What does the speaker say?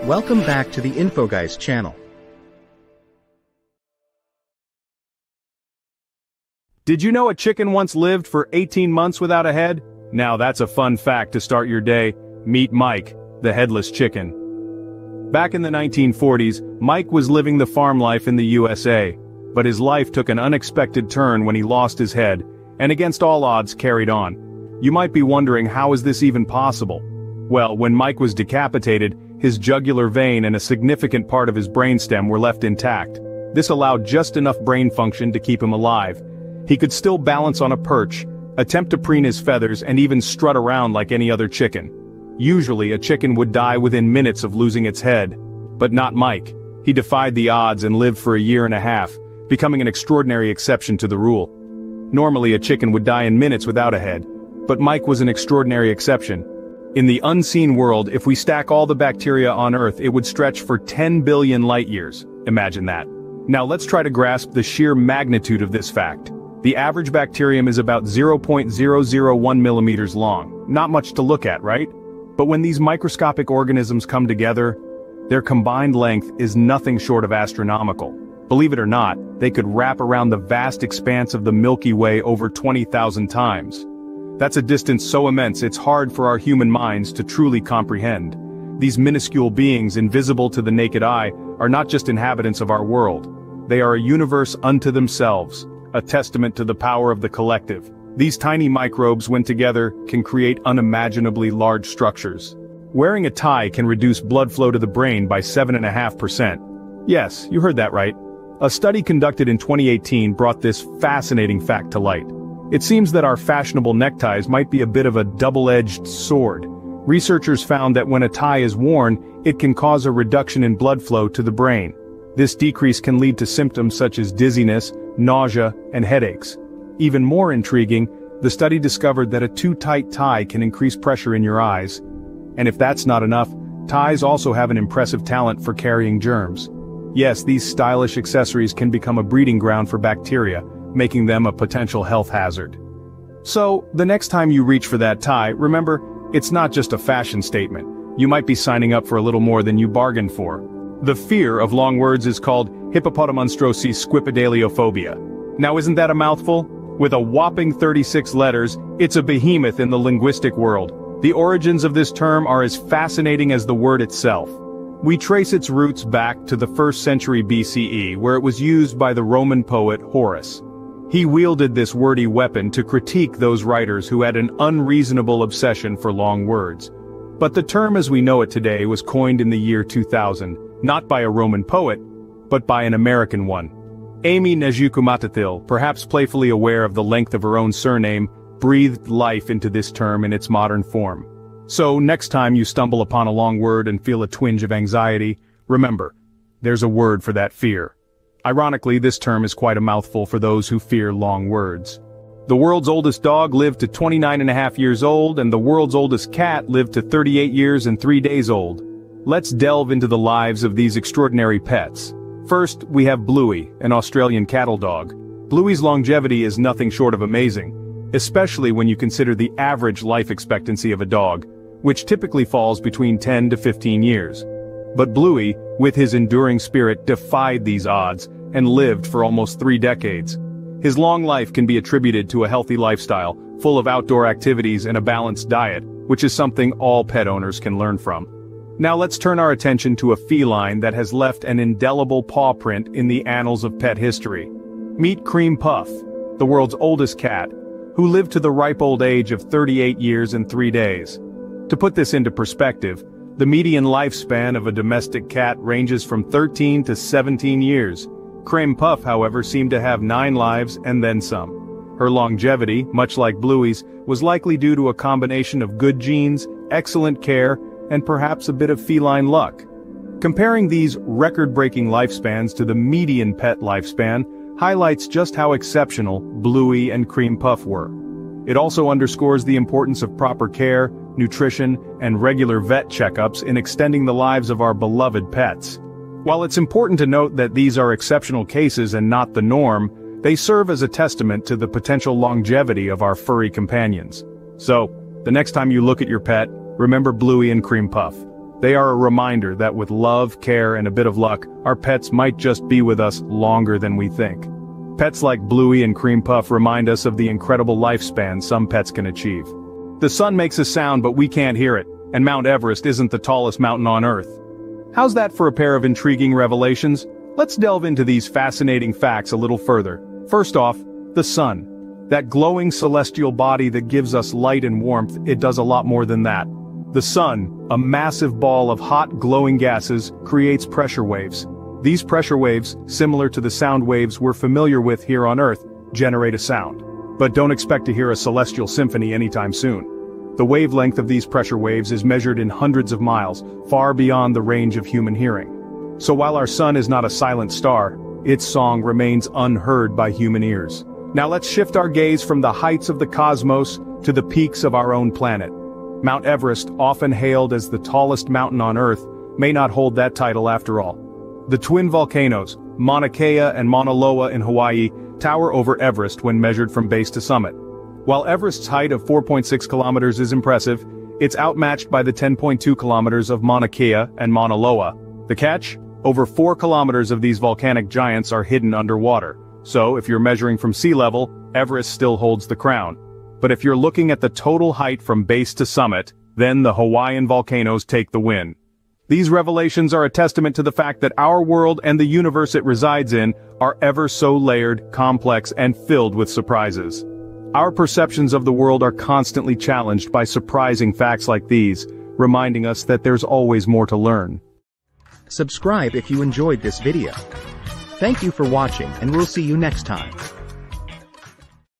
Welcome back to the InfoGuys channel. Did you know a chicken once lived for 18 months without a head? Now that's a fun fact to start your day. Meet Mike, the headless chicken. Back in the 1940s, Mike was living the farm life in the USA, but his life took an unexpected turn when he lost his head, and against all odds carried on. You might be wondering, how is this even possible? Well, when Mike was decapitated, his jugular vein and a significant part of his brainstem were left intact. This allowed just enough brain function to keep him alive. He could still balance on a perch, attempt to preen his feathers, and even strut around like any other chicken. Usually, a chicken would die within minutes of losing its head. But not Mike. He defied the odds and lived for a year and a half, becoming an extraordinary exception to the rule. Normally, a chicken would die in minutes without a head, but Mike was an extraordinary exception. In the unseen world, if we stack all the bacteria on Earth, it would stretch for 10 billion light years. Imagine that. Now let's try to grasp the sheer magnitude of this fact. The average bacterium is about 0.001 millimeters long. Not much to look at, right? But when these microscopic organisms come together, their combined length is nothing short of astronomical. Believe it or not, they could wrap around the vast expanse of the Milky Way over 20,000 times. That's a distance so immense it's hard for our human minds to truly comprehend. These minuscule beings, invisible to the naked eye, are not just inhabitants of our world. They are a universe unto themselves, a testament to the power of the collective. These tiny microbes, when together, can create unimaginably large structures. Wearing a tie can reduce blood flow to the brain by 7.5%. Yes, you heard that right. A study conducted in 2018 brought this fascinating fact to light. It seems that our fashionable neckties might be a bit of a double-edged sword. Researchers found that when a tie is worn, it can cause a reduction in blood flow to the brain. This decrease can lead to symptoms such as dizziness, nausea, and headaches. Even more intriguing, the study discovered that a too tight tie can increase pressure in your eyes. And if that's not enough, ties also have an impressive talent for carrying germs. Yes, these stylish accessories can become a breeding ground for bacteria, making them a potential health hazard. So, the next time you reach for that tie, remember, it's not just a fashion statement. You might be signing up for a little more than you bargained for. The fear of long words is called Hippopotomonstrosesquippedaliophobia. Now isn't that a mouthful? With a whopping 36 letters, it's a behemoth in the linguistic world. The origins of this term are as fascinating as the word itself. We trace its roots back to the 1st century BCE, where it was used by the Roman poet Horace. He wielded this wordy weapon to critique those writers who had an unreasonable obsession for long words. But the term as we know it today was coined in the year 2000, not by a Roman poet, but by an American one. Amy Nejukumatatil, perhaps playfully aware of the length of her own surname, breathed life into this term in its modern form. So next time you stumble upon a long word and feel a twinge of anxiety, remember, there's a word for that fear. Ironically, this term is quite a mouthful for those who fear long words. The world's oldest dog lived to 29.5 years old, and the world's oldest cat lived to 38 years and 3 days old. Let's delve into the lives of these extraordinary pets. First, we have Bluey, an Australian cattle dog. Bluey's longevity is nothing short of amazing, especially when you consider the average life expectancy of a dog, which typically falls between 10 to 15 years. But Bluey, with his enduring spirit, defied these odds and lived for almost 3 decades. His long life can be attributed to a healthy lifestyle, full of outdoor activities and a balanced diet, which is something all pet owners can learn from. Now let's turn our attention to a feline that has left an indelible paw print in the annals of pet history. Meet Creme Puff, the world's oldest cat, who lived to the ripe old age of 38 years and 3 days. To put this into perspective, the median lifespan of a domestic cat ranges from 13 to 17 years. Creme Puff, however, seemed to have 9 lives and then some. Her longevity, much like Bluey's, was likely due to a combination of good genes, excellent care, and perhaps a bit of feline luck. Comparing these record-breaking lifespans to the median pet lifespan highlights just how exceptional Bluey and Creme Puff were. It also underscores the importance of proper care, nutrition, and regular vet checkups in extending the lives of our beloved pets. While it's important to note that these are exceptional cases and not the norm, they serve as a testament to the potential longevity of our furry companions. So, the next time you look at your pet, remember Bluey and Creme Puff. They are a reminder that with love, care, and a bit of luck, our pets might just be with us longer than we think. Pets like Bluey and Creme Puff remind us of the incredible lifespan some pets can achieve. The sun makes a sound but we can't hear it, and Mount Everest isn't the tallest mountain on Earth. How's that for a pair of intriguing revelations? Let's delve into these fascinating facts a little further. First off, the sun. That glowing celestial body that gives us light and warmth, it does a lot more than that. The sun, a massive ball of hot, glowing gases, creates pressure waves. These pressure waves, similar to the sound waves we're familiar with here on Earth, generate a sound. But don't expect to hear a celestial symphony anytime soon. The wavelength of these pressure waves is measured in hundreds of miles, far beyond the range of human hearing. So while our sun is not a silent star, its song remains unheard by human ears. Now let's shift our gaze from the heights of the cosmos to the peaks of our own planet. Mount Everest, often hailed as the tallest mountain on Earth, may not hold that title after all. The twin volcanoes, Mauna and Mauna Loa in Hawaii, tower over Everest when measured from base to summit. While Everest's height of 4.6 kilometers is impressive, it's outmatched by the 10.2 kilometers of Mauna Kea and Mauna Loa. The catch? Over 4 kilometers of these volcanic giants are hidden underwater. So, if you're measuring from sea level, Everest still holds the crown. But if you're looking at the total height from base to summit, then the Hawaiian volcanoes take the win. These revelations are a testament to the fact that our world and the universe it resides in are ever so layered, complex, and filled with surprises. Our perceptions of the world are constantly challenged by surprising facts like these, reminding us that there's always more to learn. Subscribe if you enjoyed this video. Thank you for watching and we'll see you next time.